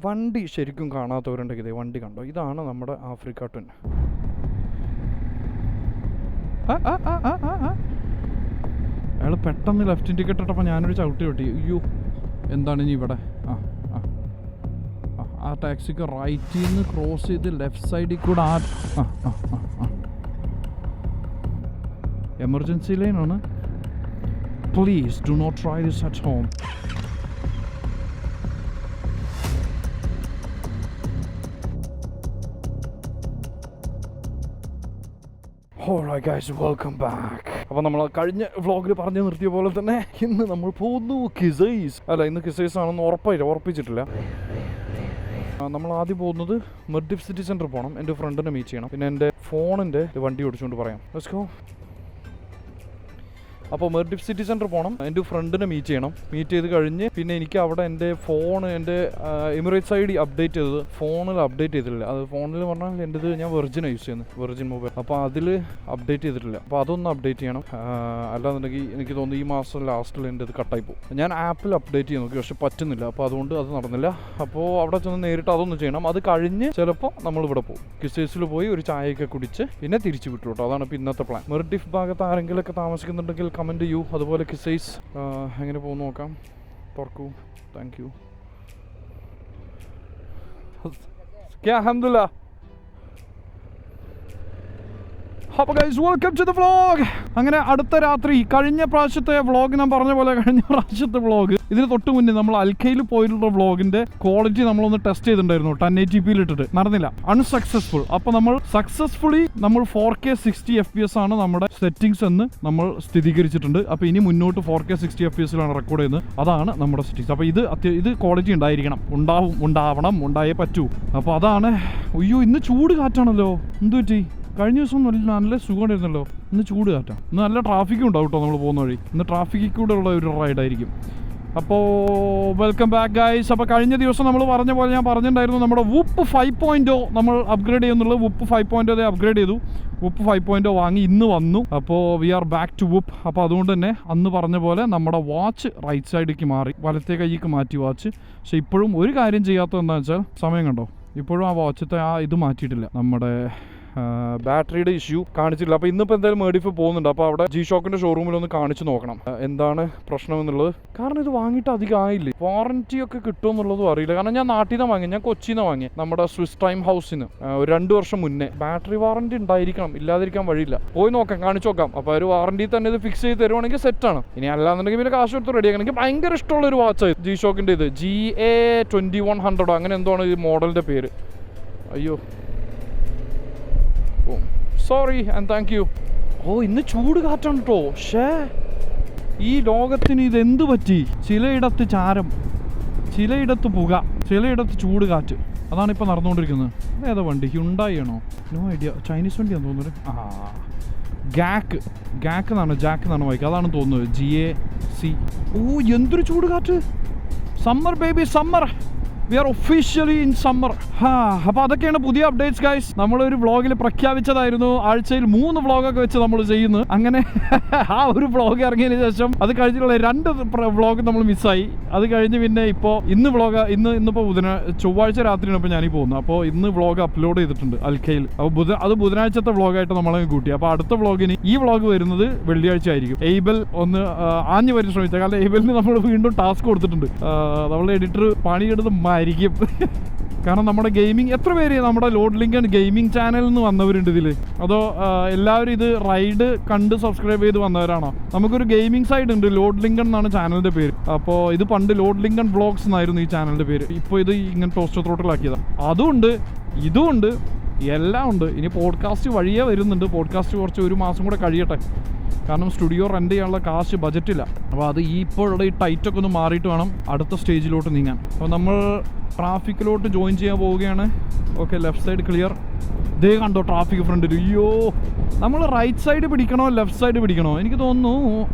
വണ്ടി ശരിക്കും കാണാത്തവരുണ്ടെങ്കിൽ ഇതേ വണ്ടി കണ്ടോ, ഇതാണ് നമ്മുടെ ആഫ്രിക്ക ട്വിൻ. അയാൾ പെട്ടെന്ന് ലെഫ്റ്റ് ടിക്കറ്റ് ഇട്ടപ്പോൾ ഞാനൊരു ചവിട്ടി. അയ്യോ എന്താണ് ഇനി ഇവിടെ? ആ ടാക്സിക്ക് റൈറ്റിൽ നിന്ന് ക്രോസ് ചെയ്ത് ലെഫ്റ്റ് സൈഡിൽ കൂടെ എമർജൻസി ലൈനാണ്. Please do not try this at home. Alright guys, welcome back. അപ്പോൾ നമ്മൾ കഴിഞ്ഞ വ്ളോഗിൽ പറഞ്ഞു നിർത്തിയ പോലെ തന്നെ ഇന്ന് നമ്മൾ പോകുന്നു കിസൈസ്. ഇന്ന് കിസൈസ് ആണെന്ന് ഉറപ്പിച്ചിട്ടില്ല. നമ്മൾ ആദ്യം പോകുന്നത് മെർഡിഫ് സിറ്റി സെൻറ്റർ പോകണം, എൻ്റെ ഫ്രണ്ടിനെ മീറ്റ് ചെയ്യണം, പിന്നെ എൻ്റെ ഫോണിൻ്റെ വണ്ടി ഓടിച്ചുകൊണ്ട് പറയാം. Let's go. അപ്പോൾ മെർഡിഫ് സിറ്റി സെൻറ്റർ പോകണം, എൻ്റെ ഫ്രണ്ടിനെ മീറ്റ് ചെയ്യണം. മീറ്റ് ചെയ്ത് കഴിഞ്ഞ് പിന്നെ എനിക്ക് അവിടെ എൻ്റെ എൻ്റെ എമിറേറ്റ്സ് ID അപ്ഡേറ്റ് ചെയ്തത് ഫോണിൽ അപ്ഡേറ്റ് ചെയ്തിട്ടില്ല. അത് ഫോണിൽ പറഞ്ഞാൽ എൻ്റെത് ഞാൻ വെർജിനാണ് യൂസ് ചെയ്യുന്നത്, വെർജിൻ മൊബൈൽ. അപ്പോൾ അതിൽ അപ്ഡേറ്റ് ചെയ്തിട്ടില്ല. അപ്പോൾ അതൊന്ന് അപ്ഡേറ്റ് ചെയ്യണം. അല്ലാന്നുണ്ടെങ്കിൽ എനിക്ക് തോന്നുന്നു ഈ മാസം ലാസ്റ്റിൽ എൻ്റെ ഇത് കട്ടായി പോകും. ഞാൻ ആപ്പിൽ അപ്ഡേറ്റ് ചെയ്ത് നോക്കി, പക്ഷെ പറ്റുന്നില്ല. അപ്പോൾ അതുകൊണ്ട് അത് നടന്നില്ല. അപ്പോൾ അവിടെ ചെന്ന് നേരിട്ട് അതൊന്ന് ചെയ്യണം. അത് കഴിഞ്ഞ് ചിലപ്പോൾ നമ്മളിവിടെ പോകും, കിസൈസിൽ പോയി ഒരു ചായയൊക്കെ കുടിച്ച് പിന്നെ തിരിച്ചു വിട്ടു കേട്ടോ. അതാണ് ഇപ്പോൾ ഇന്നത്തെ പ്ലാൻ. മെർഡിഫ് ഭാഗത്ത് ആരെങ്കിലുമൊക്കെ താമസിക്കുന്നുണ്ടെങ്കിൽ കമൻറ്റ് ചെയ്യൂ. അതുപോലെ കിസൈസ് എങ്ങനെ പോകുന്നു നോക്കാം. തുറക്കൂ. Thank you. അൽഹംദുലില്ലാ. അപ്പോൾ guys, welcome to the vlog. അങ്ങനെ അടുത്ത രാത്രി, കഴിഞ്ഞ പ്രാവശ്യത്തെ വ്ളോഗ് ഞാൻ പറഞ്ഞ പോലെ കഴിഞ്ഞ പ്രാവശ്യത്തെ വ്ളോഗ് ഇതിന് തൊട്ട് മുന്നേ നമ്മൾ അൽക്കയിൽ പോയിട്ടുള്ള വ്ളോഗിന്റെ ക്വാളിറ്റി നമ്മളൊന്ന് ടെസ്റ്റ് ചെയ്തിട്ടുണ്ടായിരുന്നു 1080p ഇട്ടിട്ട്. നടന്നില്ല, അൺസക്സസ്ഫുൾ. അപ്പോൾ നമ്മൾ സക്സസ്ഫുള്ളി 4K 60 FPS ആണ് നമ്മുടെ സെറ്റിംഗ്സ് എന്ന് നമ്മൾ സ്ഥിരീകരിച്ചിട്ടുണ്ട്. അപ്പോൾ ഇനി മുന്നോട്ട് 4K 60 FPS റെക്കോർഡ് ചെയ്യുന്നത്. അതാണ് നമ്മുടെ സെറ്റിംഗ്സ്. അപ്പോൾ ഇത് ക്വാളിറ്റി ഉണ്ടായിരിക്കണം, ഉണ്ടാവണം, ഉണ്ടായേ പറ്റൂ. അപ്പോൾ അതാണ്. അയ്യോ ഇന്ന് ചൂട് കാറ്റാണല്ലോ, എന്തു പറ്റി? കഴിഞ്ഞ ദിവസം നല്ല സുഖമായിരുന്നല്ലോ, ഇന്ന് ചൂട് കാറ്റാണ്. ഇന്ന് നല്ല ട്രാഫിക്കും ഉണ്ടാവും കേട്ടോ നമ്മൾ പോകുന്ന വഴി. ഇന്ന് ട്രാഫിക്കിൽ കൂടെ ഉള്ള ഒരു റൈഡായിരിക്കും. അപ്പോൾ വെൽക്കം ബാക്ക് ഗൈസ്. അപ്പോൾ കഴിഞ്ഞ ദിവസം നമ്മൾ പറഞ്ഞ പോലെ ഞാൻ പറഞ്ഞിട്ടുണ്ടായിരുന്നു നമ്മുടെ വുപ്പ് 5.0 നമ്മൾ അപ്ഗ്രേഡ് ചെയ്യുന്നുള്ളത്. വുപ്പ് 5.0 അപ്ഗ്രേഡ് ചെയ്തു. വുപ്പ് 5.0 വാങ്ങി ഇന്ന് വന്നു. അപ്പോൾ വി ആർ ബാക്ക് ടു വുപ്പ്. അപ്പോൾ അതുകൊണ്ട് തന്നെ അന്ന് പറഞ്ഞ പോലെ നമ്മുടെ വാച്ച് റൈറ്റ് സൈഡിലേക്ക് മാറി, വലത്തേ കൈക്ക് മാറ്റി വാച്ച്. പക്ഷെ ഇപ്പോഴും ഒരു കാര്യം ചെയ്യാത്തത് എന്താണെന്ന് വെച്ചാൽ, സമയം കണ്ടോ, ഇപ്പോഴും ആ വാച്ചത്തെ ഇത് മാറ്റിയിട്ടില്ല, നമ്മുടെ ബാറ്ററിയുടെ ഇഷ്യൂ കാണിച്ചില്ല. അപ്പോൾ ഇന്നിപ്പോൾ എന്തായാലും മെർഡിഫ് പോകുന്നുണ്ട്. അപ്പോൾ അവിടെ G-Shockന്റെ ഷോറൂമിലൊന്ന് കാണിച്ച് നോക്കണം എന്താണ് പ്രശ്നം എന്നുള്ളത്. കാരണം ഇത് വാങ്ങിയിട്ട് അധികം ആയില്ലേ, വാറൻറ്റി ഒക്കെ കിട്ടുമെന്നുള്ളതും അറിയില്ല. കാരണം ഞാൻ നാട്ടിൽ നിന്ന് വാങ്ങി, ഞാൻ കൊച്ചിയിൽ നിന്ന് വാങ്ങി, നമ്മുടെ സ്വിസ് ടൈം ഹൗസിന് ഒരു 2 വർഷം മുന്നേ. ബാറ്ററി വാറൻറ്റി ഉണ്ടായിരിക്കണം, ഇല്ലാതിരിക്കാൻ വഴിയില്ല. പോയി നോക്കാം, കാണിച്ചു നോക്കാം. അപ്പോൾ ഒരു വാറൻറ്റി തന്നെ ഇത് ഫിക്സ് ചെയ്ത് തരുവാണെങ്കിൽ സെറ്റാണ്. ഇനി അല്ലാന്നുണ്ടെങ്കിൽ പിന്നെ കാശ് കൊടുത്ത് റെഡിയാക്കണം. എനിക്ക് ഭയങ്കര ഇഷ്ടമുള്ള ഒരു വാച്ചായി G-Shockന്റെ ഇത് GA2100 അങ്ങനെ എന്തോ ആണ് ഈ മോഡലിൻ്റെ പേര്. അയ്യോ സോറി ആൻഡ് താങ്ക് യു. ഇന്ന് ചൂട് കാറ്റാണ് കേട്ടോ. ഈ ലോകത്തിന് ഇതെന്ത് പറ്റി? ചിലയിടത്ത് ചാരം, ചിലയിടത്ത് പുക, ചിലയിടത്ത് ചൂട് കാറ്റ്. അതാണ് ഇപ്പോൾ നടന്നുകൊണ്ടിരിക്കുന്നത്. ഏതാ വണ്ടി? ഹ്യുണ്ടായി ആണോ? No idea. ചൈനീസ് വണ്ടിയാണെന്ന് തോന്നുന്നത്. ജാക്ക് എന്നാണ് വായിക്കുക, അതാണ് തോന്നുന്നത്. GAC. എന്തൊരു ചൂട് കാറ്റ്. Summer baby summer. We are officially in summer. അപ്പോൾ അതൊക്കെയാണ് പുതിയ അപ്ഡേറ്റ്സ് ഗൈസ്. നമ്മളൊരു വ്ളോഗിൽ പ്രഖ്യാപിച്ചതായിരുന്നു ആഴ്ചയിൽ 3 വ്ളോഗൊക്കെ വെച്ച് നമ്മൾ ചെയ്യുന്നു. അങ്ങനെ ആ ഒരു വ്ളോഗ് ഇറങ്ങിയതിന് ശേഷം അത് കഴിഞ്ഞിട്ടുള്ള 2 വ്ളോഗ് നമ്മൾ മിസ്സായി. അത് കഴിഞ്ഞ് പിന്നെ ഇന്നിപ്പോൾ ചൊവ്വാഴ്ച രാത്രിയാണ് ഇപ്പോൾ ഞാനീ പോകുന്നത്. അപ്പോൾ ഇന്ന് വ്ളോഗ് അപ്ലോഡ് ചെയ്തിട്ടുണ്ട് അൽക്കയിൽ. അപ്പോൾ അത് ബുധനാഴ്ചത്തെ വ്ളോഗായിട്ട് നമ്മളെ കൂട്ടി. അപ്പോൾ അടുത്ത വ്ളോഗിന് ഈ വ്ളോഗ് വരുന്നത് വെള്ളിയാഴ്ച ആയിരിക്കും. എയ്ബൽ ഒന്ന് ആഞ്ഞു വരാൻ ശ്രമിച്ചത്, കാരണം എയ്ബലിന് നമ്മൾ വീണ്ടും ടാസ്ക് കൊടുത്തിട്ടുണ്ട്. നമ്മളെ എഡിറ്റർ പണിയെടുത്ത് ആയിരിക്കും. കാരണം നമ്മുടെ ഗെയിമിംഗ് എത്ര പേര് നമ്മുടെ ലോഡ് ലിങ്കൺ ഗെയിമിംഗ് ചാനലിൽ നിന്ന് വന്നവരുണ്ട് ഇതിൽ? അതോ എല്ലാവരും ഇത് റൈഡ് കണ്ട് സബ്സ്ക്രൈബ് ചെയ്ത് വന്നവരാണോ? നമുക്കൊരു ഗെയിമിംഗ് സൈഡ് ഉണ്ട്, ലോഡ് ലിങ്കൺ എന്നാണ് ചാനലിൻ്റെ പേര്. അപ്പോൾ ഇത് പണ്ട് ലോഡ് ലിങ്കൺ വ്ളോഗ്സ് എന്നായിരുന്നു ഈ ചാനലിൻ്റെ പേര്. ഇപ്പോൾ ഇത് ഇങ്ങനെ ടോസ്റ്റ് ത്രോട്ടിലാക്കിയതാണ്. അതുകൊണ്ട് ഇതുമുണ്ട്, എല്ലാം ഉണ്ട്. ഇനി പോഡ്കാസ്റ്റ് വഴിയേ വരുന്നുണ്ട്. പോഡ്കാസ്റ്റ് കുറച്ച് 1 മാസം കൂടെ കഴിയട്ടെ, കാരണം സ്റ്റുഡിയോ റെൻ്റ് ചെയ്യാനുള്ള കാശ് ബജറ്റില്ല. അപ്പോൾ അത് ഇപ്പോഴുള്ള ഈ ടൈറ്റൊക്കെ ഒന്ന് മാറിയിട്ട് വേണം അടുത്ത സ്റ്റേജിലോട്ട് നീങ്ങാൻ. അപ്പോൾ നമ്മൾ ട്രാഫിക്കിലോട്ട് ജോയിൻ ചെയ്യാൻ പോവുകയാണ്. Okay, left side clear. ഇതേ കണ്ടോ ട്രാഫിക് ഫ്രണ്ടിൽ. അയ്യോ, നമ്മൾ റൈറ്റ് സൈഡ് പിടിക്കണോ ലെഫ്റ്റ് സൈഡ് പിടിക്കണോ? എനിക്ക് തോന്നുന്നു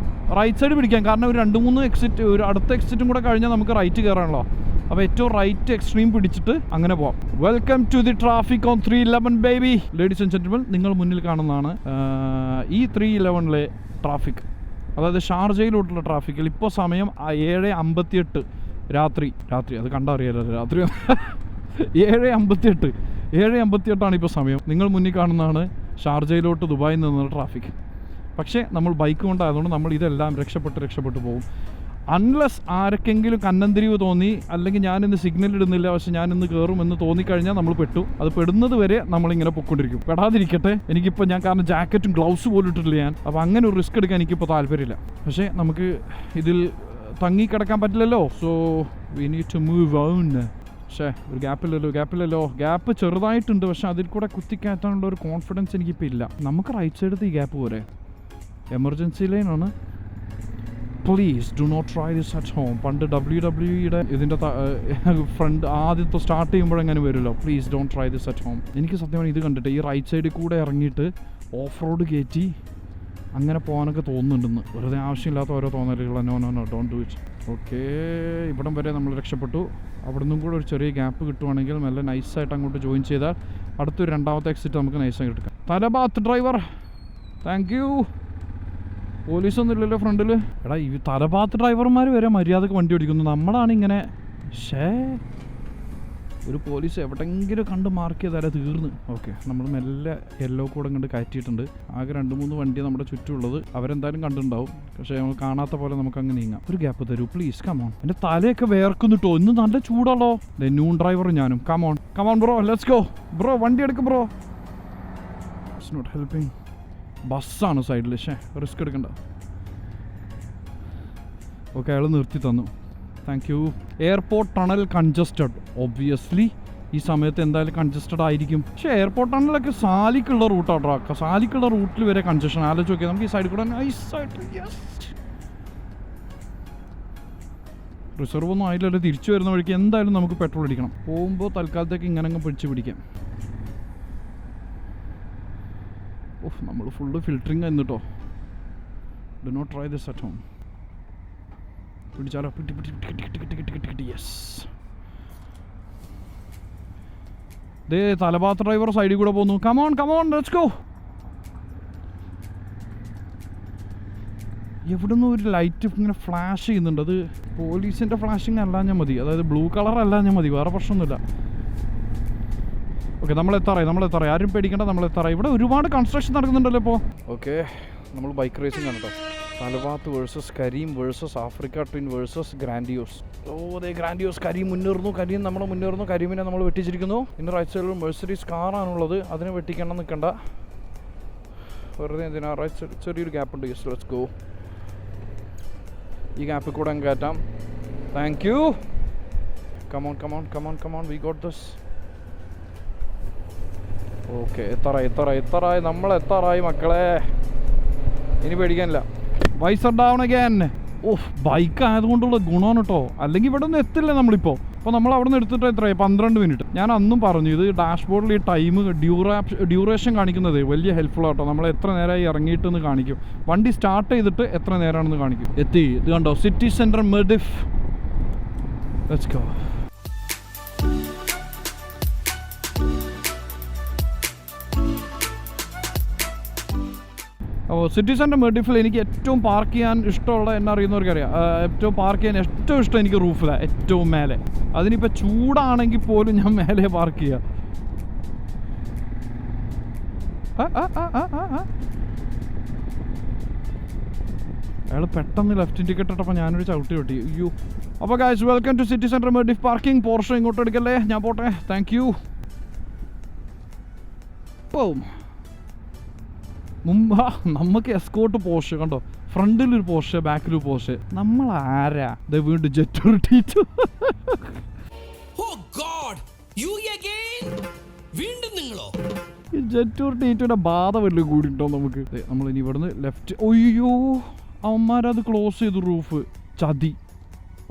റൈറ്റ് സൈഡ് പിടിക്കാം. കാരണം ഒരു 2-3 എക്സിറ്റ്, ഒരു അടുത്ത എക്സിറ്റും കൂടെ കഴിഞ്ഞാൽ നമുക്ക് റൈറ്റ് കയറാണല്ലോ. അപ്പോൾ ഏറ്റവും റൈറ്റ് എക്സ്ട്രീം പിടിച്ചിട്ട് അങ്ങനെ പോവാം. Welcome to the traffic on 311 baby. Ladies and gentlemen, നിങ്ങൾ മുന്നിൽ കാണുന്നതാണ് ഈ 311 ട്രാഫിക്, അതായത് ഷാർജയിലോട്ടുള്ള ട്രാഫിക്കിൽ. ഇപ്പോൾ സമയം 7:58 രാത്രി അത് കണ്ടറിയാലോ രാത്രി 7:58 ഇപ്പോൾ സമയം. നിങ്ങൾ മുന്നിൽ കാണുന്നതാണ് ഷാർജയിലോട്ട് ദുബായിൽ നിന്നുള്ള ട്രാഫിക്. പക്ഷേ നമ്മൾ ബൈക്ക് കൊണ്ടായതുകൊണ്ട് നമ്മൾ ഇതെല്ലാം രക്ഷപ്പെട്ട് പോകും. അൺലെസ് ആർക്കെങ്കിലും കന്നന്തിരിവ് തോന്നി, അല്ലെങ്കിൽ ഞാനിന്ന് സിഗ്നൽ ഇടുന്നില്ല പക്ഷെ ഞാനിന്ന് കയറുമെന്ന് തോന്നിക്കഴിഞ്ഞാൽ നമ്മൾ പെട്ടു. അത് പെടുന്നത് വരെ നമ്മളിങ്ങനെ പൊയ്ക്കൊണ്ടിരിക്കും. പെടാതിരിക്കട്ടെ. എനിക്കിപ്പോൾ ഞാൻ കാരണം ജാക്കറ്റും ഗ്ലൗസ് പോലും ഇട്ടിട്ടില്ല ഞാൻ. അപ്പോൾ അങ്ങനെ ഒരു റിസ്ക് എടുക്കാൻ എനിക്കിപ്പോൾ താല്പര്യമില്ല. പക്ഷേ നമുക്ക് ഇതിൽ തങ്ങിക്കിടക്കാൻ പറ്റില്ലല്ലോ. So we need to move on. പക്ഷേ ഒരു ഗ്യാപ്പില്ലല്ലോ. ഗ്യാപ്പ് ചെറുതായിട്ടുണ്ട്, പക്ഷെ അതിൽ കൂടെ കുത്തിക്കയറ്റാനുള്ള ഒരു കോൺഫിഡൻസ് എനിക്കിപ്പോൾ ഇല്ല. നമുക്ക് റൈറ്റ് സൈഡത്തെ ഈ ഗ്യാപ്പ് പോരെ. എമർജൻസി ലൈനാണ്. Please do not try this at home. പണ്ട് WWE ഇതിൻ്റെ ഫ്രണ്ട് ആദ്യത്തെ സ്റ്റാർട്ട് ചെയ്യുമ്പോഴെങ്ങനെ വരുമല്ലോ. Please don't try this at home. എനിക്ക് സത്യമാണ് ഇത് കണ്ടിട്ട് ഈ റൈറ്റ് സൈഡിൽ കൂടെ ഇറങ്ങിയിട്ട് ഓഫ് റോഡ് കയറ്റി അങ്ങനെ പോകാനൊക്കെ തോന്നുന്നുണ്ടെന്ന്. വെറുതെ ആവശ്യമില്ലാത്ത ഓരോ തോന്നലുകൾ. No don't do it. Okay, ഇവിടം വരെ നമ്മൾ രക്ഷപ്പെട്ടു. അവിടെ നിന്നും കൂടെ ഒരു ചെറിയ ഗ്യാപ്പ് കിട്ടുവാണെങ്കിൽ നല്ല നൈസായിട്ട് അങ്ങോട്ട് ജോയിൻ ചെയ്താൽ അടുത്തൊരു രണ്ടാമത്തെ എക്സിറ്റ് നമുക്ക് നൈസായിട്ട് എടുക്കാം. Talabat driver, thank you. പോലീസൊന്നും ഇല്ലല്ലോ ഫ്രണ്ടിൽ. എടാ ഈ തലഭാഗത്ത് ഡ്രൈവർമാർ വരെ മര്യാദക്ക് വണ്ടി ഓടിക്കുന്നു. നമ്മളാണ് ഇങ്ങനെ. ഒരു പോലീസ് എവിടെയെങ്കിലും കണ്ട് മാർക്ക് ചെയ്താലേ തീർന്ന്. ഓക്കെ, നമ്മൾ മെല്ലെ യെല്ലോ കൂടെ കണ്ട് കയറ്റിയിട്ടുണ്ട്. ആകെ 2-3 വണ്ടി നമ്മുടെ ചുറ്റുമുള്ളത്. അവരെന്തായാലും കണ്ടിട്ടുണ്ടാവും. പക്ഷേ നമ്മൾ കാണാത്ത പോലെ നമുക്ക് അങ്ങ് നീങ്ങാം. ഒരു ഗ്യാപ്പ് തരൂ പ്ലീസ്. കമോൺ. എൻ്റെ തലയൊക്കെ വേർക്കുന്നിട്ടോ. ഇന്ന് നല്ല ചൂടാണല്ലോ. ന്യൂൺ ഡ്രൈവറും ഞാനും. Come on bro, let's go bro. വണ്ടി എടുക്കും ബ്രോ. It's not helping. ബസ്സാണ് സൈഡിൽ. റിസ്ക് എടുക്കണ്ട. ഓക്കെ, അയാൾ നിർത്തി തന്നു. Thank you. Airport tunnel congested. Obviously ഈ സമയത്ത് എന്തായാലും കൺജസ്റ്റഡ് ആയിരിക്കും. പക്ഷേ എയർപോർട്ട് ടണലൊക്കെ സാലിക്കുള്ള റൂട്ടാട്ടോ. സാലിക്കുള്ള റൂട്ടിൽ വരെ കൺജഷൻ. ആലോചിച്ച് നോക്കിയാൽ നമുക്ക് ഈ സൈഡിൽ കൂടെ നൈസായിട്ട്. റിസർവ് ഒന്നും ആയില്ലല്ലോ. തിരിച്ചു വരുന്ന വഴിക്ക് എന്തായാലും നമുക്ക് പെട്രോൾ അടിക്കണം. പോകുമ്പോൾ തൽക്കാലത്തേക്ക് ഇങ്ങനെ അങ്ങ് പിടിക്കാം. ഓഹ്, നമ്മൾ ഫുള്ള് ഫിൽറ്ററിങ് എന്നിട്ടോ. Do not try this at home. പിടിച്ചാലോ. കിട്ടി. യെസ്. ദേ തലഭാഗത്ത് ഡ്രൈവർ സൈഡിൽ കൂടെ പോകുന്നു. Come on let's go. എവിടുന്ന് ഒരു ലൈറ്റ് ഇങ്ങനെ ഫ്ലാഷ് ചെയ്യുന്നുണ്ട്. അത് പോലീസിൻ്റെ ഫ്ലാഷിങ് അല്ലാഞ്ഞാൽ മതി. അതായത് ബ്ലൂ കളർ അല്ലാഞ്ഞാൽ മതി. വേറെ പ്രശ്നമൊന്നുമില്ല. ഓക്കെ, നമ്മളെത്താറായി. ആരും പേടിക്കേണ്ട, നമ്മളെത്താറായി. ഇവിടെ ഒരുപാട് കൺസ്ട്രക്ഷൻ നടക്കുന്നുണ്ടല്ലോ ഇപ്പോൾ. ഓക്കെ, നമ്മൾ ബൈക്ക് റേസിംഗ് ആണ് കേട്ടോ. Talabat versus Careem versus Africa twin versus grandiose. അതെ ഗ്രാൻഡിയോസ്. കരീം മുന്നേറുന്നു. കരീമിനെ നമ്മൾ വെട്ടിച്ചിരിക്കുന്നു. ഇന്ന് റൈറ്റ് സൈഡിൽ മെഴ്സഡീസ് കാറാണുള്ളത്. അതിനെ വെട്ടിക്കണം നിൽക്കണ്ട. വെറുതെ എന്തിനാ. റൈറ്റ് സൈഡ് ചെറിയൊരു ഗ്യാപ്പ് ഉണ്ട്. Yes, let's go. ഈ ഗ്യാപ്പിൽ കൂടെ അങ്ങ് കയറ്റാം. Thank you. Come on we got this. Okay, എത്താറായി. നമ്മൾ എത്താറായി മക്കളെ. ഇനി പേടിക്കാനില്ല. Visor down again. Oh, bike ആയതുകൊണ്ടുള്ള ഗുണമാണ് കേട്ടോ. അല്ലെങ്കിൽ ഇവിടെ ഒന്നും എത്തില്ല നമ്മളിപ്പോൾ. അപ്പോൾ നമ്മൾ അവിടെ നിന്ന് എടുത്തിട്ട് എത്രയായി? 12 മിനിറ്റ്. ഞാൻ അന്നും പറഞ്ഞു ഇത് ഡാഷ്ബോർഡിൽ ഈ ടൈം ഡ്യൂറേഷൻ കാണിക്കുന്നത് വലിയ ഹെൽപ്ഫുൾ ആട്ടോ. നമ്മൾ എത്ര നേരമായി ഇറങ്ങിയിട്ടെന്ന് കാണിക്കും. വണ്ടി സ്റ്റാർട്ട് ചെയ്തിട്ട് എത്ര നേരമാണെന്ന് കാണിക്കും. എത്തി. ഇത് കണ്ടോ, city centre Mirdif. Let's go. അപ്പോൾ സിറ്റി സെൻറ്റർ മെർഡിഫിൽ എനിക്ക് ഏറ്റവും പാർക്ക് ചെയ്യാൻ ഇഷ്ടമുള്ള എന്നെ അറിയുന്നവർക്കറിയാം. പാർക്ക് ചെയ്യാൻ ഏറ്റവും ഇഷ്ടം എനിക്ക് റൂഫിലാണ്, ഏറ്റവും മേലെ. അതിനിപ്പോൾ ചൂടാണെങ്കിൽ പോലും ഞാൻ മേലെ പാർക്ക് ചെയ്യുക. അയാൾ പെട്ടെന്ന് ലെഫ്റ്റ് ടിക്കറ്റ് ഇട്ടപ്പോൾ ഞാനൊരു ചവിട്ടി. അയ്യോ. അപ്പോൾ guys, welcome to city centre Mirdif parking. Porsche ഇങ്ങോട്ട് എടുക്കല്ലേ, ഞാൻ പോട്ടെ. Thank you. പോവും. നമുക്ക് എസ്കോട്ട് പോർഷെ കണ്ടോ. ഫ്രണ്ടിലൊരു പോർഷെ, ബാക്കിലൊരു പോർഷെ. നമ്മൾ ആരാ? വീണ്ടും ജെറ്റൂർ ടീറ്റു. ജെറ്റൂർ ടീറ്റുടെ ബാധ വല്ലതും കൂടിട്ടോ നമുക്ക്. നമ്മളിനി ഇവിടുന്ന് ലെഫ്റ്റ്. ഒയ്യോ, അവന്മാരത് ക്ലോസ് ചെയ്തു റൂഫ്. ചതി,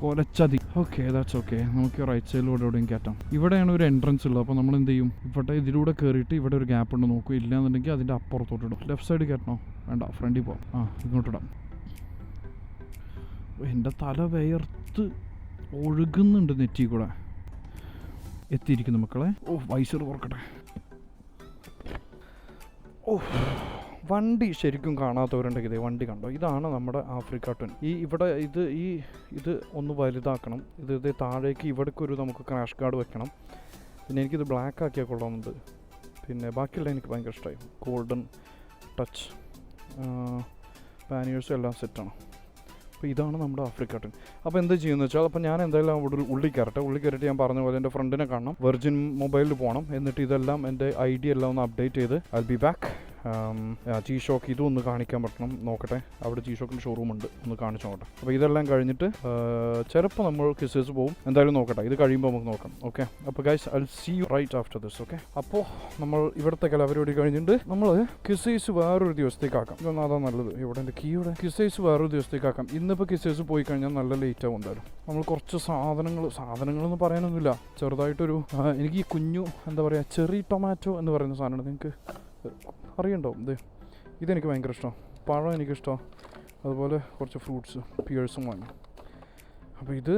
കൊലച്ചതി. Okay, that's okay. നമുക്ക് റൈറ്റ് സൈഡിലൂടെ എവിടെയും കയറ്റാം. ഇവിടെയാണ് ഒരു എൻട്രൻസ് ഉള്ളത്. അപ്പോൾ നമ്മൾ എന്ത് ചെയ്യും? ഇവിടെ ഇതിലൂടെ കയറിയിട്ട് ഇവിടെ ഒരു ഗ്യാപ്പ് ഉണ്ട് നോക്കും. ഇല്ലാന്നുണ്ടെങ്കിൽ അതിൻ്റെ അപ്പുറത്തോട്ട് ഇടും. ലെഫ്റ്റ് സൈഡ് കയറ്റണോ? വേണ്ട, ഫ്രണ്ടിൽ പോവാം. ഇങ്ങോട്ടിടാം. എൻ്റെ തല വിയർത്ത് ഒഴുകുന്നുണ്ട് നെറ്റി കൂടെ. എത്തിയിരിക്കുന്നു മക്കളെ. ഓ, വൈസർ തുറക്കട്ടെ. ഓ, വണ്ടി ശരിക്കും കാണാത്തവരുണ്ടെങ്കിൽ വണ്ടി കണ്ടോ, ഇതാണ് നമ്മുടെ ആഫ്രിക്ക ട്വിൻ. ഇവിടെ ഇത് ഒന്ന് വലുതാക്കണം. ഇത് താഴേക്ക് ഇവിടേക്കൊരു നമുക്ക് ക്രാഷ് ഗാർഡ് വെക്കണം. പിന്നെ എനിക്കിത് ബ്ലാക്ക് ആക്കിയാൽ കൊള്ളാമെന്നുണ്ട്. പിന്നെ ബാക്കിയുള്ള എനിക്ക് ഭയങ്കര ഇഷ്ടമായി. ഗോൾഡൻ ടച്ച് പാനിയേഴ്സും എല്ലാം സെറ്റാണ്. അപ്പോൾ ഇതാണ് നമ്മുടെ ആഫ്രിക്ക ട്വിൻ. അപ്പോൾ എന്താ ചെയ്യുന്നത് വെച്ചാൽ, അപ്പോൾ ഞാൻ എന്തായാലും അവിടെ ഉള്ളിൽ കയറിയിട്ട് ഞാൻ പറഞ്ഞ പോലെ എൻ്റെ ഫ്രണ്ടിനെ കാണണം, വെർജിൻ മൊബൈലിൽ പോകണം. എന്നിട്ട് ഇതെല്ലാം എൻ്റെ ID എല്ലാം ഒന്ന് അപ്ഡേറ്റ് ചെയ്ത് I B back. G shock ഇതും ഒന്ന് കാണിക്കാൻ പറ്റണം, നോക്കട്ടെ. അവിടെ ജി ഷോക്കിൻ്റെ ഷോറൂം ഉണ്ട്, ഒന്ന് കാണിച്ചു നോക്കട്ടെ. അപ്പോൾ ഇതെല്ലാം കഴിഞ്ഞിട്ട് ചിലപ്പോൾ നമ്മൾ കിസേഴ്സ് പോകും. എന്തായാലും നോക്കട്ടെ, ഇത് കഴിയുമ്പോൾ നമുക്ക് നോക്കാം. ഓക്കെ, അപ്പോൾ guys I will see you right after this. Okay, അപ്പോൾ നമ്മൾ ഇവിടുത്തെ കലവരോടി കഴിഞ്ഞിട്ട് നമ്മൾ കിസേഴ്സ് വേറൊരു ദിവസത്തേക്കാക്കാം. ഇതൊന്നും അതാണ് നല്ലത്. ഇവിടെ എൻ്റെ കീയുടെ കിസേഴ്സ് വേറൊരു ദിവസത്തേക്കാക്കാം. ഇന്നിപ്പോൾ കിസേഴ്സ് പോയി കഴിഞ്ഞാൽ നല്ല ലേറ്റ് ആവും. എന്തായാലും നമ്മൾ കുറച്ച് സാധനങ്ങളൊന്നും പറയാനൊന്നുമില്ല. ചെറുതായിട്ടൊരു എനിക്ക് ഈ കുഞ്ഞു എന്താ പറയുക, ചെറി ടൊമാറ്റോ എന്ന് പറയുന്ന സാധനമാണ്. നിങ്ങൾക്ക് അറിയണ്ടോ? ഇതെനിക്ക് ഭയങ്കര ഇഷ്ടമാണ്. പഴം എനിക്കിഷ്ടമാണ്. അതുപോലെ കുറച്ച് ഫ്രൂട്ട്സ് പിയേഴ്സും വാങ്ങി. അപ്പോൾ ഇത്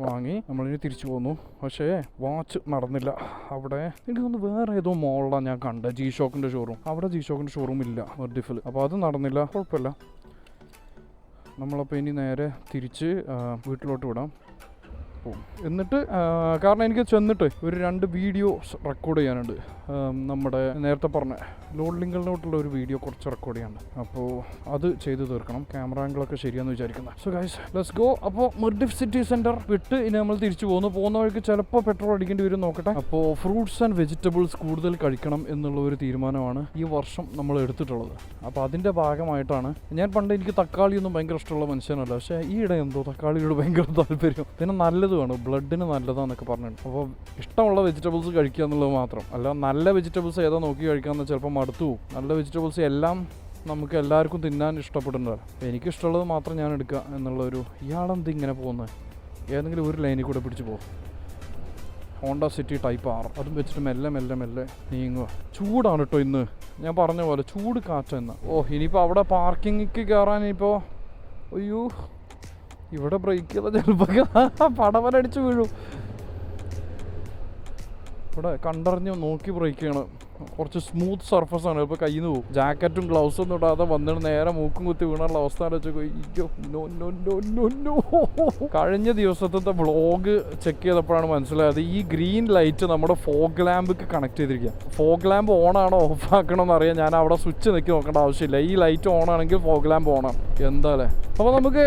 വാങ്ങി നമ്മളിനി തിരിച്ചു പോന്നു. പക്ഷേ വാച്ച് നടന്നില്ല. അവിടെ എനിക്ക് തോന്നുന്നു വേറെ ഏതോ മോളിലാണ് ഞാൻ കണ്ടത് ജി ഷോക്കിൻ്റെ ഷോറൂം. അവിടെ ജി ഷോക്കിൻ്റെ ഷോറൂം ഇല്ല വെർഡിഫിൽ. അപ്പോൾ അത് നടന്നില്ല. കുഴപ്പമില്ല. നമ്മളപ്പോൾ ഇനി നേരെ തിരിച്ച് വീട്ടിലോട്ട് വിടാം. എന്നിട്ട് കാരണം എനിക്ക് ചെന്നിട്ട് ഒരു 2 വീഡിയോസ് റെക്കോർഡ് ചെയ്യാനുണ്ട്. നമ്മുടെ നേരത്തെ പറഞ്ഞ ലോഡ് ലിങ്കിലോട്ടുള്ള ഒരു വീഡിയോ കുറച്ച് റെക്കോർഡ് ചെയ്യാനുണ്ട്. അപ്പോൾ അത് ചെയ്ത് തീർക്കണം. ക്യാമറ ആംഗിളൊക്കെ ശരിയാണെന്ന് വിചാരിക്കുന്നത്. So guys let's go. അപ്പോൾ മിർഡിഫ് സിറ്റി സെൻറ്റർ വിട്ട് ഇനി നമ്മൾ തിരിച്ചു പോകുന്ന വഴിക്ക് ചിലപ്പോൾ പെട്രോൾ അടിക്കേണ്ടി വരും, നോക്കട്ടെ. അപ്പോൾ ഫ്രൂട്ട്സ് ആൻഡ് വെജിറ്റബിൾസ് കൂടുതൽ കഴിക്കണം എന്നുള്ള ഒരു തീരുമാനമാണ് ഈ വർഷം നമ്മൾ എടുത്തിട്ടുള്ളത്. അപ്പോൾ അതിൻ്റെ ഭാഗമായിട്ടാണ് ഞാൻ എനിക്ക് തക്കാളിയൊന്നും ഭയങ്കര ഇഷ്ടമുള്ള മനുഷ്യനല്ല, പക്ഷേ ഈയിടെ എന്തോ തക്കാളിയോട് ഭയങ്കര താല്പര്യം. പിന്നെ നല്ലതുമാണ്, ബ്ലഡിന് നല്ലതാന്നൊക്കെ പറഞ്ഞിട്ടുണ്ട്. അപ്പോൾ ഇഷ്ടമുള്ള വെജിറ്റബിൾസ് കഴിക്കുക എന്നുള്ളത് മാത്രം അല്ല, നല്ല വെജിറ്റബിൾസ് ഏതാ നോക്കി കഴിക്കാമെന്ന് ചിലപ്പോൾ മടുത്തു പോകും. നല്ല വെജിറ്റബിൾസ് എല്ലാം നമുക്ക് എല്ലാവർക്കും തിന്നാൻ ഇഷ്ടപ്പെടുന്നുണ്ട്. എനിക്കിഷ്ടമുള്ളത് മാത്രം ഞാൻ എടുക്കുക എന്നുള്ളൊരു. ഇയാളെന്ത് ഇങ്ങനെ പോകുന്നത്? ഏതെങ്കിലും ഒരു ലൈനിൽ കൂടെ പിടിച്ച് പോകും. ഹോണ്ട സിറ്റി ടൈപ്പ് 6 അതും വെച്ചിട്ട് മെല്ലെ നീങ്ങുക. ചൂടാണ് കേട്ടോ ഇന്ന്. ഞാൻ പറഞ്ഞ പോലെ ചൂട് കാറ്റെന്ന്. ഇനിയിപ്പോൾ അവിടെ പാർക്കിങ്ങിക്ക് കയറാൻ ഇനിയിപ്പോൾ അയ്യോ, ഇവിടെ ബ്രേക്ക് ചെയ്താൽ ചിലപ്പോൾ പടവലടിച്ച് വീഴും. ഇവിടെ കണ്ടറിഞ്ഞ് നോക്കി ബ്രേക്ക് ചെയ്യണം. കുറച്ച് സ്മൂത്ത് സർഫസാണ്, ഇപ്പോൾ കയ്യിൽ നിന്ന് പോകും. ജാക്കറ്റും ഗ്ലൗസും ഒന്നും ഇടാതെ വന്നിട്ട് നേരെ മൂക്കും കുത്തി വീണുള്ള അവസ്ഥ ആലോചിച്ചോ. കഴിഞ്ഞ ദിവസത്തെ വ്ളോഗ് ചെക്ക് ചെയ്തപ്പോഴാണ് മനസ്സിലായത് ഈ ഗ്രീൻ ലൈറ്റ് നമ്മുടെ ഫോഗ് ലാമ്പ് കണക്ട് ചെയ്തിരിക്കുക. ഫോഗ് ലാമ്പ് ഓണാണോ ഓഫ് ആക്കണമെന്ന് അറിയാൻ ഞാൻ അവിടെ സ്വിച്ച് നിൽക്കി നോക്കേണ്ട ആവശ്യമില്ല. ഈ ലൈറ്റ് ഓൺ ആണെങ്കിൽ ഫോഗ് ലാമ്പ് ഓണാണ്. എന്താല്ലേ? അപ്പോൾ നമുക്ക്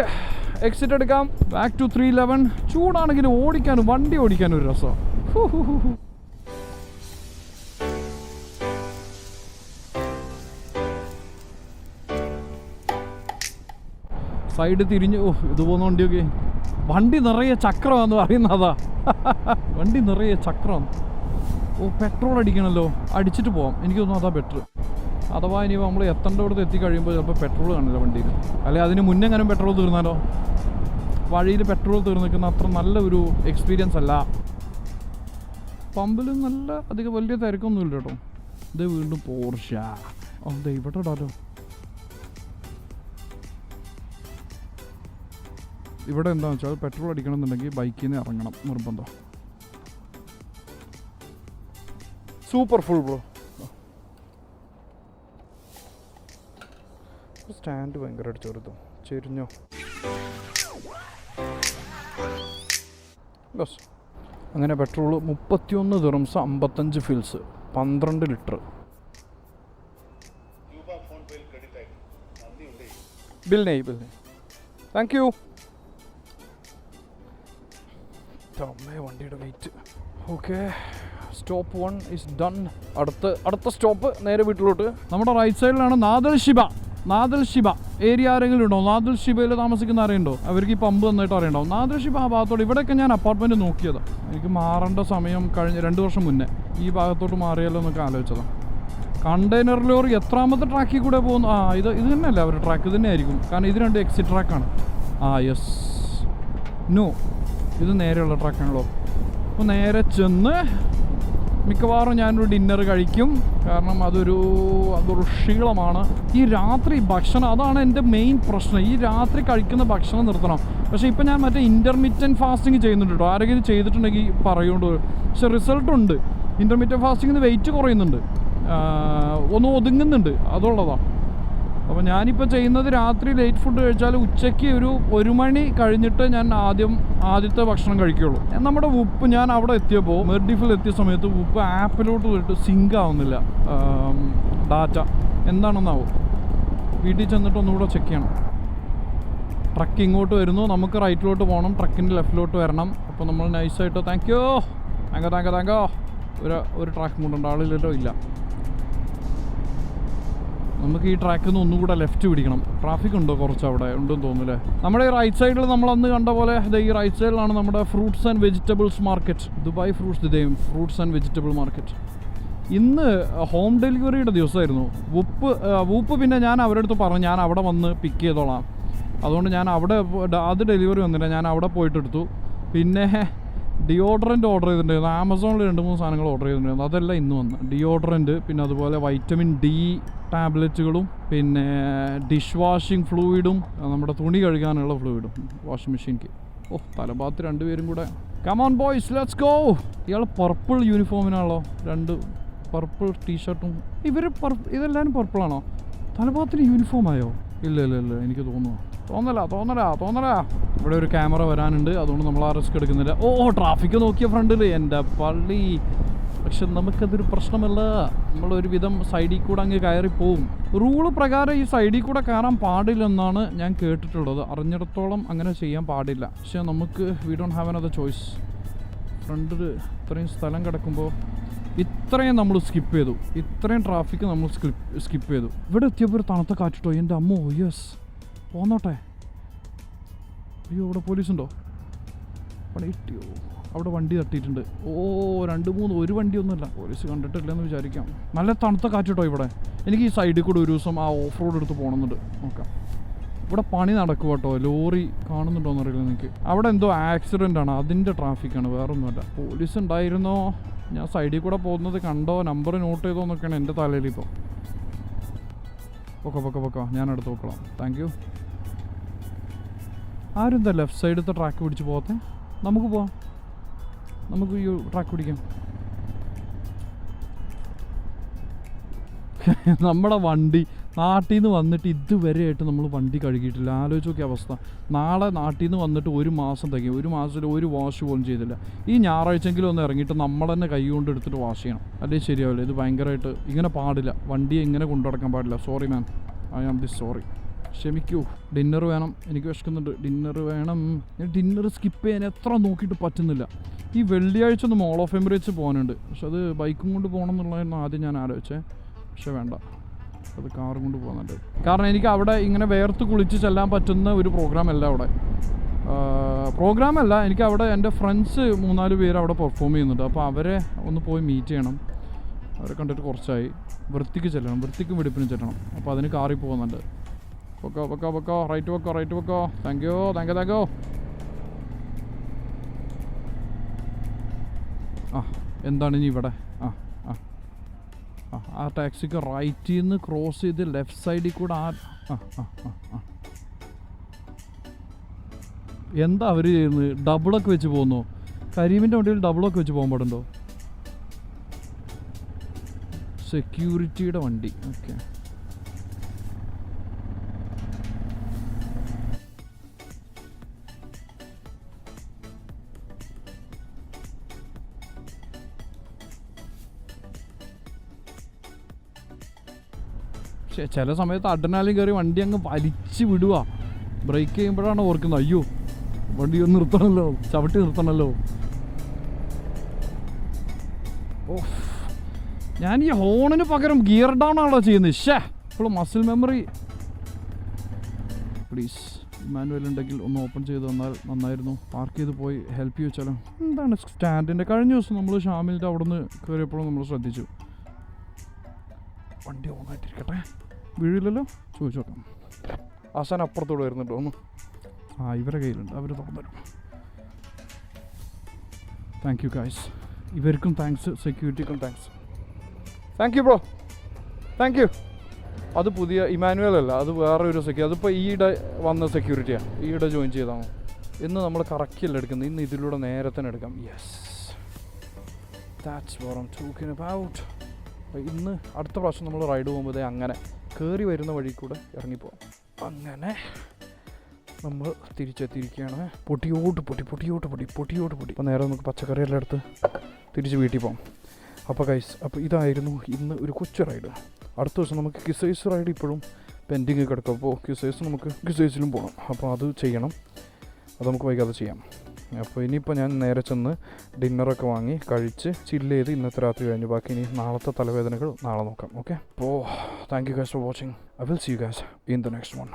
എക്സിറ്റ് എടുക്കാം. Back to 311. ചൂടാണെങ്കിൽ ഓടിക്കാനും വണ്ടി ഓടിക്കാനും ഒരു രസമാണ്. സൈഡ് തിരിഞ്ഞ് ഇത് പോകുന്ന വണ്ടിയൊക്കെ വണ്ടി നിറയെ ചക്രമാണെന്ന് പറയുന്നതാ. വണ്ടി നിറയെ ചക്രം. പെട്രോൾ അടിക്കണമല്ലോ, അടിച്ചിട്ട് പോവാം. എനിക്ക് തോന്നുന്നു അതാ ബെറ്റർ. അഥവാ ഇനി നമ്മൾ എത്തേണ്ടവിടത്ത് എത്തിക്കഴിയുമ്പോൾ ചിലപ്പോൾ പെട്രോൾ കാണില്ല വണ്ടിയിൽ. അല്ലെങ്കിൽ അതിന് മുന്നേ എങ്ങനെ പെട്രോൾ തീർന്നാലോ? വഴിയിൽ പെട്രോൾ തീർന്നിരിക്കുന്ന അത്ര നല്ല ഒരു എക്സ്പീരിയൻസ് അല്ല. പമ്പിൽ നല്ല അധികം വലിയ തിരക്കൊന്നുമില്ല കേട്ടോ. ഇത് വീണ്ടും പോർഷ. അതെ ഇവിടെ ഇടാലോ. ഇവിടെ എന്താണെന്ന് വെച്ചാൽ പെട്രോൾ അടിക്കണം എന്നുണ്ടെങ്കിൽ ബൈക്കിൽ നിന്ന് ഇറങ്ങണം നിർബന്ധം. Super full bro. സ്റ്റാൻഡ് ഭയങ്കരമായിട്ട് ചെറുതും ചെരിഞ്ഞോ. ബസ് അങ്ങനെ പെട്രോൾ 31 ദിർഹംസ് 55 ഫിൽസ് 12 ലിറ്റർ. ബിൽ നെയ് താങ്ക് യു. വണ്ടിയുടെ weight. Okay, stop 1 is done. അടുത്ത സ്റ്റോപ്പ് നേരെ വീട്ടിലോട്ട്. നമ്മുടെ റൈറ്റ് സൈഡിലാണ് നാദൽ ഷിബ ഏരിയ. ആരെങ്കിലും ഉണ്ടോ നാദൽ ഷിബയിൽ താമസിക്കുന്ന ആരെയുണ്ടോ? അവർക്ക് ഈ പമ്പ് നന്നായിട്ട് അറിയണ്ടാവും. നാദൽ ഷിബ ആ ഭാഗത്തോട്ട്. ഇവിടെയൊക്കെ ഞാൻ അപ്പാർട്ട്മെൻറ്റ് നോക്കിയതാണ്. എനിക്ക് മാറേണ്ട സമയം കഴിഞ്ഞ 2 വർഷം മുന്നേ ഈ ഭാഗത്തോട്ട് മാറിയല്ലോ എന്നൊക്കെ ആലോചിച്ചതാണ്. കണ്ടെയ്നർ ലോറി എത്രാമത്തെ ട്രാക്കിൽ കൂടെ പോകുന്നു? ഇത് തന്നെയല്ല അവരുടെ ട്രാക്ക് തന്നെ ആയിരിക്കും, കാരണം ഇത് 2 എക്സിറ്റ് ട്രാക്കാണ്. യെസ് നോ, ഇത് നേരെയുള്ള ട്രാക്കാണല്ലോ. അപ്പോൾ നേരെ ചെന്ന് മിക്കവാറും ഞാനൊരു ഡിന്നർ കഴിക്കും, കാരണം അതൊരു ക്ഷീണമാണ്. ഈ രാത്രി ഭക്ഷണം, അതാണ് എൻ്റെ മെയിൻ പ്രശ്നം. ഈ രാത്രി കഴിക്കുന്ന ഭക്ഷണം നിർത്തണം. പക്ഷേ ഇപ്പം ഞാൻ മറ്റേ ഇൻ്റർമീഡിയൻറ്റ് ഫാസ്റ്റിംഗ് ചെയ്യുന്നുണ്ട് കേട്ടോ. ആരെങ്കിലും ചെയ്തിട്ടുണ്ടെങ്കിൽ പറയുകൊണ്ട്. പക്ഷെ റിസൾട്ടുണ്ട്. Intermediate ഫാസ്റ്റിങ്ങിന് wait കുറയുന്നുണ്ട്. ഒന്ന് ഒതുങ്ങുന്നുണ്ട്, അതുള്ളതാണ്. അപ്പോൾ ഞാനിപ്പോൾ ചെയ്യുന്നത് രാത്രി ലേറ്റ് ഫുഡ് കഴിച്ചാൽ ഉച്ചയ്ക്ക് ഒരു 1 മണി കഴിഞ്ഞിട്ട് ഞാൻ ആദ്യത്തെ ഭക്ഷണം കഴിക്കുകയുള്ളൂ. നമ്മുടെ ഉപ്പ് ഞാൻ അവിടെ എത്തിയപ്പോൾ മെർഡിഫിൽ എത്തിയ സമയത്ത് ഉപ്പ് ആപ്പിലോട്ട് പോയിട്ട് സിങ്ക് ആവുന്നില്ല, ഡാറ്റ എന്താണെന്നാവും. വീട്ടിൽ ചെന്നിട്ട് ഒന്നുകൂടെ ചെക്ക് ചെയ്യണം. ട്രക്ക് ഇങ്ങോട്ട് വരുന്നു, നമുക്ക് റൈറ്റിലോട്ട് പോകണം, ട്രക്കിൻ്റെ ലെഫ്റ്റിലോട്ട് വരണം. അപ്പോൾ നമ്മൾ നൈസായിട്ട് താങ്ക് യു ഒരു ട്രാക്ക് കൊണ്ടുണ്ട്, ആളില്ലല്ലോ, ഇല്ല. നമുക്ക് ഈ ട്രാക്കിൽ നിന്ന് ഒന്നുകൂടെ ലെഫ്റ്റ് പിടിക്കണം. ട്രാഫിക് ഉണ്ടോ കുറച്ച് അവിടെ ഉണ്ടെന്ന് തോന്നുന്നില്ലേ. നമ്മുടെ ഈ റൈറ്റ് സൈഡിൽ നമ്മൾ അന്ന് കണ്ട പോലെ ഈ റൈറ്റ് സൈഡിലാണ് നമ്മുടെ fruits and vegetables market, Dubai fruits and vegetable market. ഇന്ന് ഹോം ഡെലിവറിയുടെ ദിവസമായിരുന്നു. വൂപ്പ് പിന്നെ ഞാൻ അവരുടെ അടുത്ത് പറഞ്ഞു ഞാൻ അവിടെ വന്ന് പിക്ക് ചെയ്തോളാം. അതുകൊണ്ട് ഞാൻ അവിടെ അത് ഡെലിവറി വന്നില്ല, ഞാൻ അവിടെ പോയിട്ട് എടുത്തു. പിന്നെ ഡിയോഡ്രൻറ്റ് ഓർഡർ ചെയ്തിട്ടുണ്ടായിരുന്നു. ആമസോണിൽ 2-3 സാധനങ്ങൾ ഓർഡർ ചെയ്തിട്ടുണ്ടായിരുന്നു, അതെല്ലാം ഇന്ന് വന്നു. ഡിയോഡ്രൻറ്റ്, പിന്നെ അതുപോലെ വൈറ്റമിൻ ഡി ടാബ്ലറ്റുകളും, പിന്നെ ഡിഷ് വാഷിംഗ് ഫ്ലൂയിഡും, നമ്മുടെ തുണി കഴുകാനുള്ള ഫ്ലൂയിഡും വാഷിംഗ് മെഷീൻക്ക്. തലഭാഗത്ത് 2 പേരും കൂടെ. Come on boys, let's go. ഇയാൾ പർപ്പിൾ യൂണിഫോമിനാണല്ലോ, 2 പർപ്പിൾ ടീഷർട്ടും. ഇതെല്ലാവരും പർപ്പിളാണോ? തലഭാഗത്തിന് യൂണിഫോമായോ? ഇല്ല എനിക്ക് തോന്നല. ഇവിടെ ഒരു ക്യാമറ വരാനുണ്ട്, അതുകൊണ്ട് നമ്മൾ ആ റിസ്ക് എടുക്കുന്നില്ല. ട്രാഫിക് നോക്കിയ ഫ്രണ്ടിൽ എൻ്റെ പള്ളി. പക്ഷെ നമുക്കതൊരു പ്രശ്നമല്ല, നമ്മളൊരു വിധം സൈഡിൽ കൂടെ അങ്ങ് കയറിപ്പോവും. റൂള് പ്രകാരം ഈ സൈഡിൽ കൂടെ കയറാൻ പാടില്ലെന്നാണ് ഞാൻ കേട്ടിട്ടുള്ളത്. അറിഞ്ഞിടത്തോളം അങ്ങനെ ചെയ്യാൻ പാടില്ല. പക്ഷെ നമുക്ക് we don't have another choice. ഫ്രണ്ടിൽ ഇത്രയും സ്ഥലം കിടക്കുമ്പോൾ ഇത്രയും നമ്മൾ സ്കിപ്പ് ചെയ്തു, ഇത്രയും ട്രാഫിക് നമ്മൾ സ്കിപ്പ് ചെയ്തു. ഇവിടെ എത്തിയപ്പോൾ ഒരു തണുത്ത കാറ്റിട്ടോ, എൻ്റെ അമ്മോ. യെസ്, പോന്നോട്ടെ. അയ്യോ, ഇവിടെ പോലീസുണ്ടോ? അവിടെ വണ്ടി തട്ടിയിട്ടുണ്ട്. 2-3 ഒരു വണ്ടിയൊന്നുമില്ല. പോലീസ് കണ്ടിട്ടില്ലെന്ന് വിചാരിക്കാം. നല്ല തണുത്ത കാറ്റിട്ടോ ഇവിടെ. എനിക്ക് ഈ സൈഡിൽ കൂടെ ഒരു ദിവസം ആ ഓഫ് റോഡ് എടുത്ത് പോകണമെന്നുണ്ട്. നോക്കാം. ഇവിടെ പണി നടക്കുക കേട്ടോ, ലോറി കാണുന്നുണ്ടോയെന്ന് അറിയില്ല എനിക്ക്. അവിടെ എന്തോ ആക്സിഡൻ്റ് ആണ്, അതിൻ്റെ ട്രാഫിക്കാണ്, വേറൊന്നുമല്ല. പോലീസ് ഉണ്ടായിരുന്നോ, ഞാൻ സൈഡിൽ കൂടെ പോകുന്നത് കണ്ടോ, നമ്പർ നോട്ട് ചെയ്തോ എന്നൊക്കെയാണ് എൻ്റെ തലയിൽ ഇപ്പോൾ. പൊക്കോ ഞാൻ അടുത്ത് നോക്കണം. Thank you. ആരും എന്താ ലെഫ്റ്റ് സൈഡത്തെ ട്രാക്ക് പിടിച്ച് പോകത്തെ? നമുക്ക് പോവാം, നമുക്ക് ഈ ട്രാക്ക് പിടിക്കാം. നമ്മുടെ വണ്ടി നാട്ടിൽ നിന്ന് വന്നിട്ട് ഇതുവരെയായിട്ട് നമ്മൾ വണ്ടി കഴുകിയിട്ടില്ല. ആലോചിച്ച് നോക്കിയ അവസ്ഥ. നാളെ നാട്ടിൽ നിന്ന് വന്നിട്ട് 1 മാസം തികയും. 1 മാസത്തിൽ 1 വാഷ് പോലും ചെയ്തില്ല. ഈ ഞായറാഴ്ചയെങ്കിലും ഒന്ന് ഇറങ്ങിയിട്ട് നമ്മൾ തന്നെ കൈ കൊണ്ട് എടുത്തിട്ട് വാഷ് ചെയ്യണം, അല്ലെങ്കിൽ ശരിയാവില്ല. ഇത് ഭയങ്കരമായിട്ട് ഇങ്ങനെ പാടില്ല, വണ്ടിയെ ഇങ്ങനെ കൊണ്ടുനടക്കാൻ പാടില്ല. Sorry man, I am sorry, ക്ഷമിക്കൂ. ഡിന്നർ വേണം, എനിക്ക് വിശക്കുന്നുണ്ട്. ഡിന്നർ വേണം. ഡിന്നർ സ്കിപ്പ് ചെയ്യാൻ എത്ര നോക്കിയിട്ട് പറ്റുന്നില്ല. ഈ വെള്ളിയാഴ്ച ഒന്ന് മോൾ ഓഫ് എമിറേറ്റ്സ് പോകാനുണ്ട്, പക്ഷെ അത് ബൈക്കും കൊണ്ട് പോകണം എന്നുള്ളതായിരുന്നു ആദ്യം ഞാൻ ആലോചിച്ചേ. പക്ഷെ വേണ്ട, അത് കാറും കൊണ്ട് പോകുന്നുണ്ട്. കാരണം എനിക്ക് അവിടെ ഇങ്ങനെ വേർത്ത് കുളിച്ച് ചെല്ലാൻ പറ്റുന്ന ഒരു പ്രോഗ്രാമല്ല അവിടെ. പ്രോഗ്രാമല്ല, എനിക്ക് അവിടെ എൻ്റെ ഫ്രണ്ട്സ് 3-4 പേര് അവിടെ പെർഫോം ചെയ്യുന്നുണ്ട്. അപ്പോൾ അവരെ ഒന്ന് പോയി മീറ്റ് ചെയ്യണം. അവരെ കണ്ടിട്ട് കുറച്ചായി. വൃത്തിക്ക് ചെല്ലണം, വൃത്തിക്കും വെടിപ്പിനും ചെല്ലണം. അപ്പോൾ അതിന് കാറിൽ പോകുന്നുണ്ട്. പൊക്കോ, റൈറ്റ് വെക്കോ. Thank you. എന്താണ് ഇനി ഇവിടെ? ആ ടാക്സിക്ക് റൈറ്റിൽ നിന്ന് ക്രോസ് ചെയ്ത് ലെഫ്റ്റ് സൈഡിൽ കൂടെ എന്താ അവർ ചെയ്യുന്നത്? ഡബിളൊക്കെ വെച്ച് പോകുന്നു. കരീമിൻ്റെ വണ്ടിയിൽ ഡബിളൊക്കെ വെച്ച് പോകാൻ പാടുണ്ടോ? സെക്യൂരിറ്റിയുടെ വണ്ടി. ഓക്കെ, ചില സമയത്ത് അഡ്രനാലിൻ കയറി വണ്ടി അങ്ങ് വലിച്ച് വിടുക. ബ്രേക്ക് ചെയ്യുമ്പോഴാണ് ഓർക്കുന്നത്, അയ്യോ വണ്ടി ഒന്ന് നിർത്തണമല്ലോ, ചവിട്ടി നിർത്തണമല്ലോ. ഞാൻ ഈ ഹോണിന് പകരം ഗിയർ ഡൗൺ ആണല്ലോ ചെയ്യുന്നത്. ഇപ്പോൾ മസിൽ മെമ്മറി. പ്ലീസ് മാനുവൽ ഉണ്ടെങ്കിൽ ഒന്ന് ഓപ്പൺ ചെയ്ത് തന്നാൽ നന്നായിരുന്നു. പാർക്ക് ചെയ്ത് പോയി ഹെൽപ്പ് ചോദിച്ചാലോ? എന്താണ് സ്റ്റാൻഡിൻ്റെ? കഴിഞ്ഞ ദിവസം നമ്മൾ ഷാമിലിൻ്റെ അവിടെ നിന്ന് കയറിയപ്പോഴും നമ്മൾ ശ്രദ്ധിച്ചു. വണ്ടി ഓണായിട്ടിരിക്കട്ടെ, വീഴില്ലല്ലോ. ചോദിച്ചു നോക്കാം. ആശാൻ അപ്പുറത്തോടെ വരുന്നുണ്ടോ ഒന്ന്? ഇവരെ കയ്യിലുണ്ട്, അവർ തുറന്നുതരും. Thank you guys. ഇവർക്കും താങ്ക്സ്, സെക്യൂരിറ്റിക്കും thanks. Thank you bro, thank you. അത് പുതിയ ഇമാനുവൽ അല്ല, അത് വേറെ ഒരു സെക്യൂരിറ്റി. അതിപ്പോൾ ഈയിടെ വന്ന സെക്യൂരിറ്റിയാണ്, ഈയിടെ ജോയിൻ ചെയ്താണോ. ഇന്ന് നമ്മൾ കറക്റ്റല്ല എടുക്കുന്നത്, ഇന്ന് ഇതിലൂടെ നേരെ തന്നെ എടുക്കാം. Yes, that's what I am talking about. ഇന്ന് അടുത്ത പ്രാവശ്യം നമ്മൾ റൈഡ് പോകുമ്പോൾ അങ്ങനെ കയറി വരുന്ന വഴി കൂടെ ഇറങ്ങിപ്പോകാം. അങ്ങനെ നമ്മൾ തിരിച്ചെത്തിയിരിക്കുകയാണ്. പൊട്ടിയോട്ട് പൊടി. അപ്പോൾ നേരെ നമുക്ക് പച്ചക്കറിയെല്ലാം എടുത്ത് തിരിച്ച് വീട്ടിൽ പോകാം. അപ്പോൾ ഗൈസ്, അപ്പോൾ ഇതായിരുന്നു ഇന്ന് ഒരു കൊച്ചു റൈഡ്. അടുത്ത ദിവസം നമുക്ക് കിസൈസ് റൈഡ് ഇപ്പോഴും പെൻഡിങ് കിടക്കും. അപ്പോൾ കിസൈസിലും പോകണം. അപ്പോൾ അത് ചെയ്യണം. അത് നമുക്ക് വൈകാതെ ചെയ്യാം. അപ്പോൾ ഇനിയിപ്പോൾ ഞാൻ നേരെ ചെന്ന് ഡിന്നറൊക്കെ വാങ്ങി കഴിച്ച് ചില്ല് ചെയ്ത് ഇന്നത്തെ രാത്രി കഴിഞ്ഞു. ബാക്കി ഇനി നാളത്തെ തലവേദനകൾ നാളെ നോക്കാം. ഓക്കെ, അപ്പോൾ thank you guys for watching. I will see you guys in the next one.